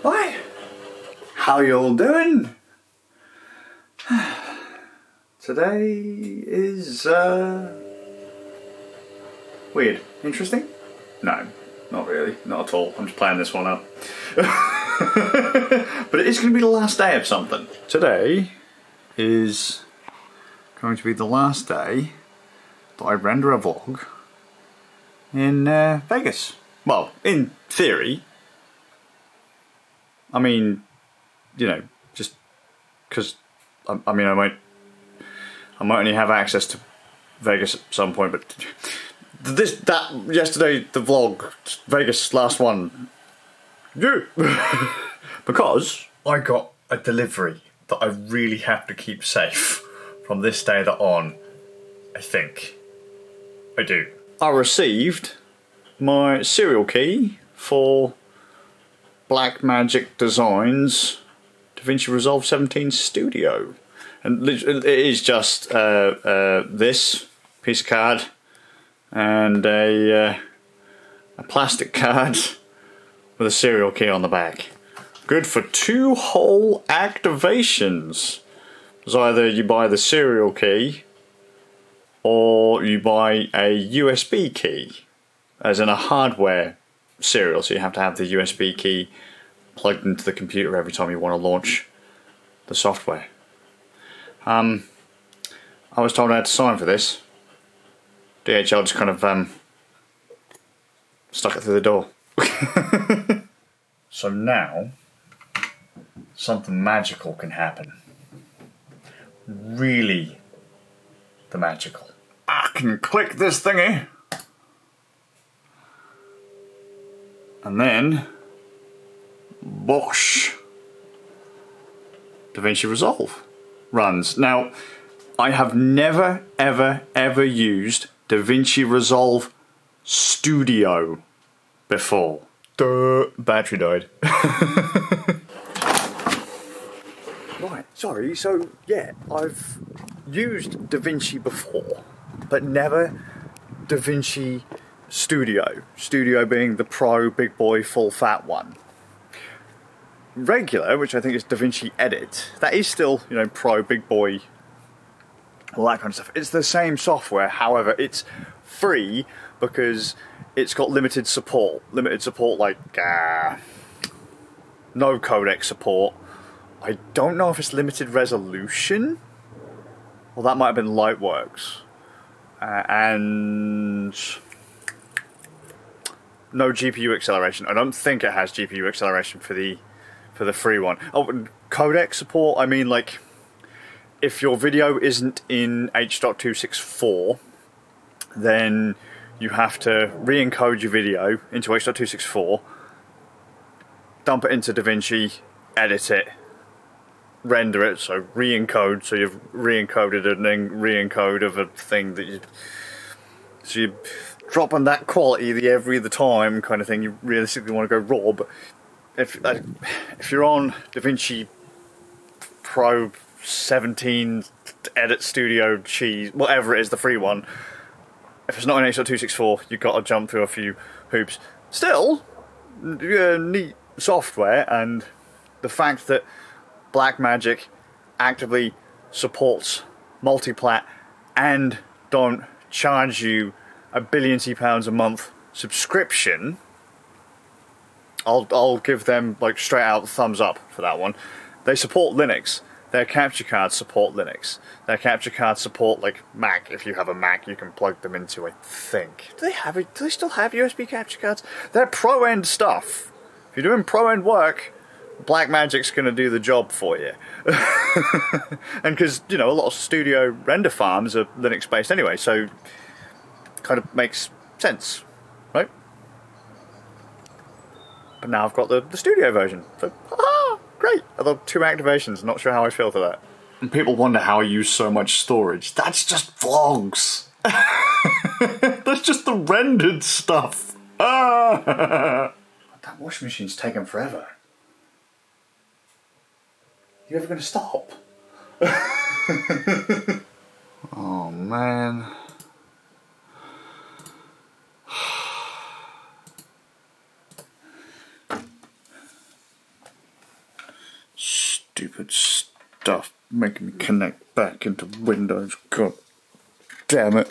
Hi, how you all doing? Today is weird. Interesting? No, not really, not at all. I'm just playing this one up. But it is going to be the last day of something. Today is going to be the last day that I render a vlog in Vegas. Well, in theory. I mean, you know, just because I might only have access to Vegas at some point, but yesterday the vlog, Vegas last one, yeah. Because I got a delivery that I really have to keep safe from this day on. I think I do. I received my serial key for Blackmagic Designs Davinci Resolve 17 Studio, and it is just this piece of card and a plastic card with a serial key on the back. Good for 2 whole activations. It's either you buy the serial key or you buy a USB key, as in a hardware serial, so you have to have the USB key plugged into the computer every time you want to launch the software. I was told I had to sign for this. DHL just kind of stuck it through the door. So now something magical can happen. Really the magical. I can click this thingy and then bosh, Davinci Resolve runs. Now, I have never ever used Davinci Resolve Studio before. Duh, battery died. Right, sorry, so yeah, I've used Davinci before, but never Davinci Studio. Studio being the Pro, big boy, full fat one. Regular, which I think is Davinci Edit, that is still, you know, Pro, big boy, all that kind of stuff. It's the same software, however, it's free because it's got limited support. Limited support like no codec support. I don't know if it's limited resolution. Well, that might have been Lightworks. And no GPU acceleration. I don't think it has GPU acceleration for the free one. Oh, and codec support, I mean, like, if your video isn't in H.264, then you have to re-encode your video into H.264, dump it into DaVinci, edit it, render it, so re-encode, so you've re-encoded and then re-encode of a thing that you... So you're dropping that quality every other time kind of thing. You realistically want to go raw, but if you're on DaVinci Pro 17 Edit Studio cheese, whatever it is, the free one, if it's not in H.264, you've got to jump through a few hoops. Still, neat software, and the fact that Blackmagic actively supports multiplat and don't charge you £1 billion a month subscription, I'll give them, like, straight out thumbs up for that one. They support Linux. Their capture cards support Linux. Their capture cards support, like, Mac. If you have a Mac, you can plug them into, I think. Do they still have USB capture cards? They're pro-end stuff. If you're doing pro-end work, Blackmagic's going to do the job for you. And because, you know, a lot of studio render farms are Linux-based anyway, so kind of makes sense, right? But now I've got the studio version, so great. Although 2 activations, not sure how I feel to that. And people wonder how I use so much storage. That's just vlogs. That's just the rendered stuff. That washing machine's taken forever. You ever going to stop? Oh man. stupid stuff making me connect back into Windows. God damn it.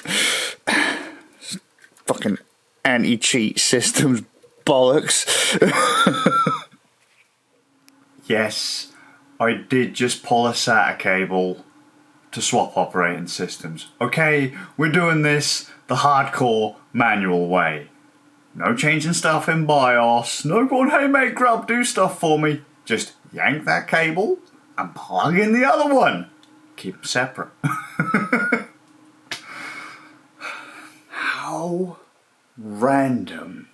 Fucking anti-cheat systems bollocks. Yes, I did just pull a SATA cable to swap operating systems. Okay, we're doing this the hardcore manual way. No changing stuff in BIOS, no going, hey mate Grub, do stuff for me. Just yank that cable and plug in the other one. Keep them separate. How random.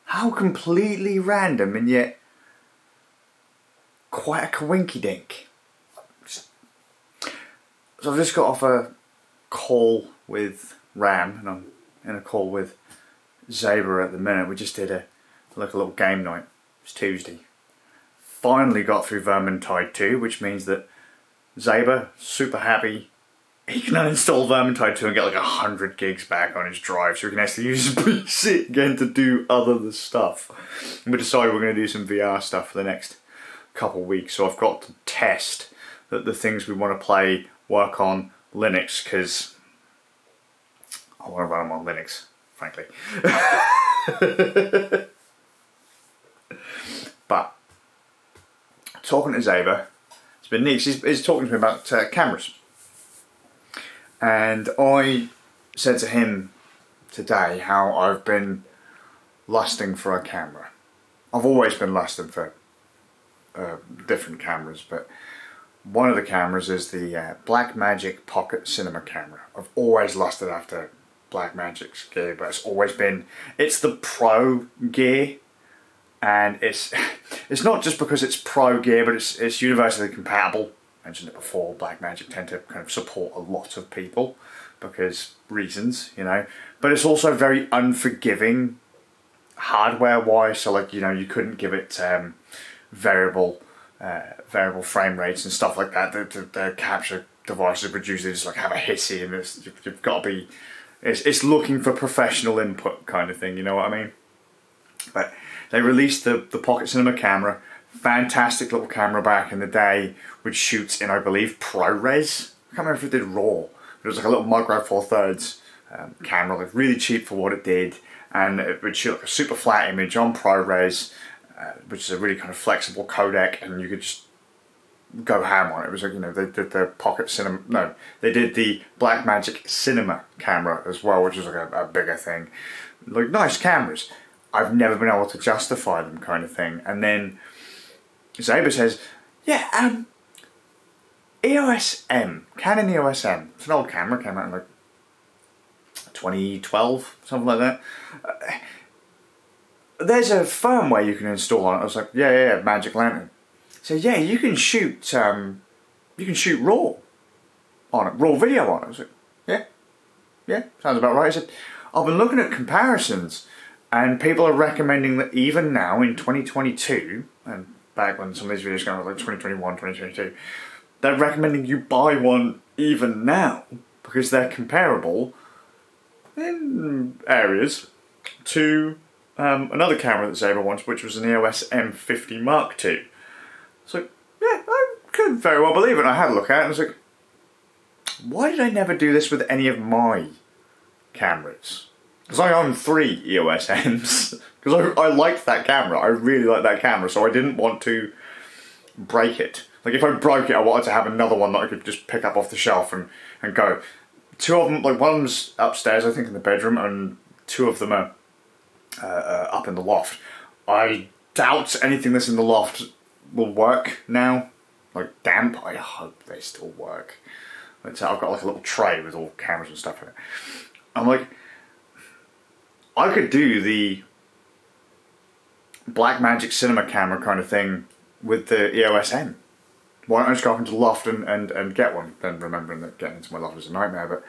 How completely random, and yet quite a coinky-dink. So I've just got off a call with Ram, and I'm in a call with Zaber at the minute. We just did a little game night. It's Tuesday. Finally got through Vermintide 2, which means that Zaber, super happy, he can uninstall Vermintide 2 and get like 100 gigs back on his drive, so he can actually use his PC again to do other stuff. And we decided we're going to do some VR stuff for the next couple of weeks, so I've got to test that the things we want to play work on Linux, because I want to run them on Linux, frankly. But talking to Zaber, it's been neat. He's talking to me about cameras, and I said to him today how I've been lusting for a camera. I've always been lusting for different cameras, but one of the cameras is the Blackmagic Pocket Cinema camera. I've always lusted after Blackmagic's gear, but it's the pro gear, and it's not just because it's pro gear, but it's universally compatible. I mentioned it before, Blackmagic tend to kind of support a lot of people because reasons, you know, but it's also very unforgiving hardware wise, so like, you know, you couldn't give it variable frame rates and stuff like that. The capture devices produced, they just like have a hissy, and you've got to be, it's looking for professional input kind of thing, you know what I mean? But they released the Pocket Cinema camera, fantastic little camera back in the day, which shoots in, I believe, ProRes. I can't remember if it did RAW, but it was like a little Micro Four Thirds camera, like really cheap for what it did, and it would shoot like a super flat image on ProRes, which is a really kind of flexible codec, and you could just go ham on it. It was like, you know, they did the Pocket Cinema, no, they did the Blackmagic Cinema camera as well, which is like a bigger thing. Like, nice cameras. I've never been able to justify them kind of thing. And then Zaber says, yeah, EOS M, Canon EOS M. It's an old camera, came out in like 2012, something like that. There's a firmware you can install on it. I was like, yeah, Magic Lantern. So yeah, you can shoot RAW on it, raw video on it. I was like, yeah, sounds about right. He said, I've been looking at comparisons, and people are recommending that even now in 2022, and back when some of these videos go like 2021, 2022, they're recommending you buy one even now because they're comparable in areas to another camera that Zaber wants, which was an EOS M50 Mark II. So yeah, I could very well believe it. And I had a look at it and I was like, why did I never do this with any of my cameras? Because I own 3 EOS Ms. Because I liked that camera. I really liked that camera, so I didn't want to break it. Like, if I broke it, I wanted to have another one that I could just pick up off the shelf and go. 2 of them, like one's upstairs, I think, in the bedroom, and 2 of them are up in the loft. I doubt anything that's in the loft will work now. Like damp, I hope they still work. But I've got like a little tray with all cameras and stuff in it. I'm like, I could do the Blackmagic Cinema camera kind of thing with the EOS M. Why don't I just go up into the loft and get one? Then remembering that getting into my loft was a nightmare, but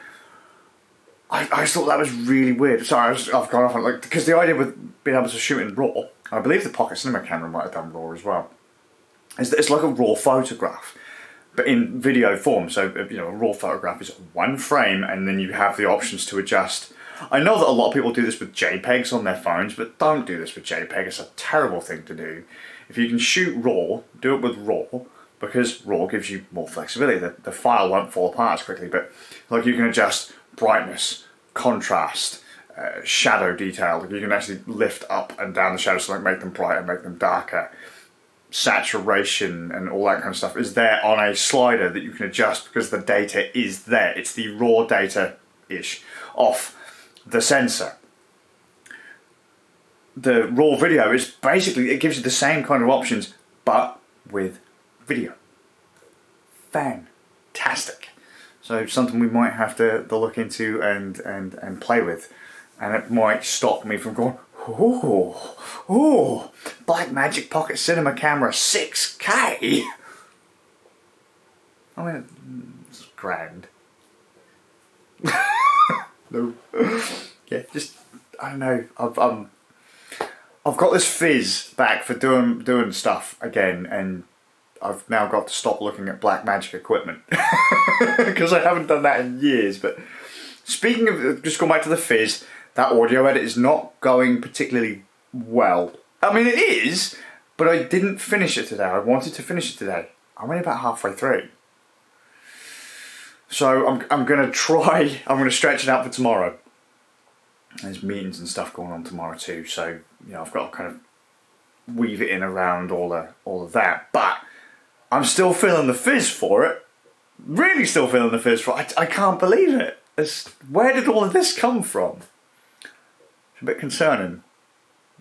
I just thought that was really weird. Sorry, I've gone off on like, because the idea with being able to shoot in RAW, I believe the Pocket Cinema camera might have done RAW as well, is that it's like a RAW photograph, but in video form. So, you know, a RAW photograph is 1 frame, and then you have the options to adjust. I know that a lot of people do this with JPEGs on their phones, but don't do this with JPEG. It's a terrible thing to do. If you can shoot RAW, do it with RAW, because RAW gives you more flexibility. The file won't fall apart as quickly, but like you can adjust brightness, contrast, shadow detail. Like you can actually lift up and down the shadows, so like make them brighter, make them darker. Saturation and all that kind of stuff is there on a slider that you can adjust because the data is there. It's the raw data-ish off the sensor. The raw video is basically, it gives you the same kind of options, but with video. Fantastic. So something we might have to look into and play with. And it might stop me from going, oh, Blackmagic Pocket Cinema Camera 6K. I mean, it's grand. No. Yeah, just, I don't know. I've got this fizz back for doing stuff again, and I've now got to stop looking at Blackmagic equipment because I haven't done that in years. But speaking of, just going back to the fizz, that audio edit is not going particularly well. I mean, it is, but I didn't finish it today. I wanted to finish it today. I'm only about halfway through. So I'm going to try, I'm going to stretch it out for tomorrow. There's meetings and stuff going on tomorrow too, so you know I've got to kind of weave it in around all of that. But I'm still feeling the fizz for it. Really still feeling the fizz for it. I can't believe it. Where did all of this come from? It's a bit concerning,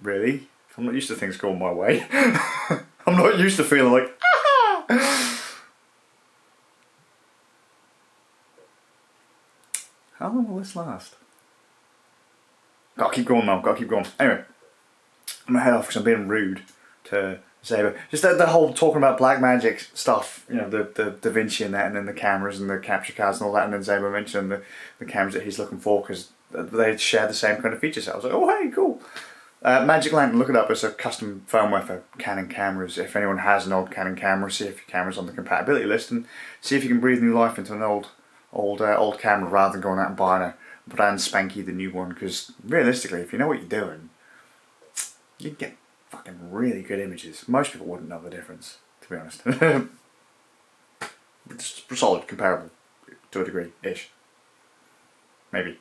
really. I'm not used to things going my way. I'm not used to feeling like, ah! How long will this last? Gotta keep going, man. Gotta keep going. Anyway, I'm gonna head off because I'm being rude to Saber. Just the whole talking about Blackmagic stuff, you know, the Davinci and that, and then the cameras and the capture cards and all that, and then Saber mentioned the cameras that he's looking for because they share the same kind of feature set. I was like, oh hey, cool. Magic Lantern, look it up. It's a custom firmware for Canon cameras. If anyone has an old Canon camera, see if your camera's on the compatibility list and see if you can breathe new life into an old camera rather than going out and buying a brand spanky the new one, because realistically if you know what you're doing you get fucking really good images. Most people wouldn't know the difference, to be honest. It's solid, comparable to a degree ish, maybe.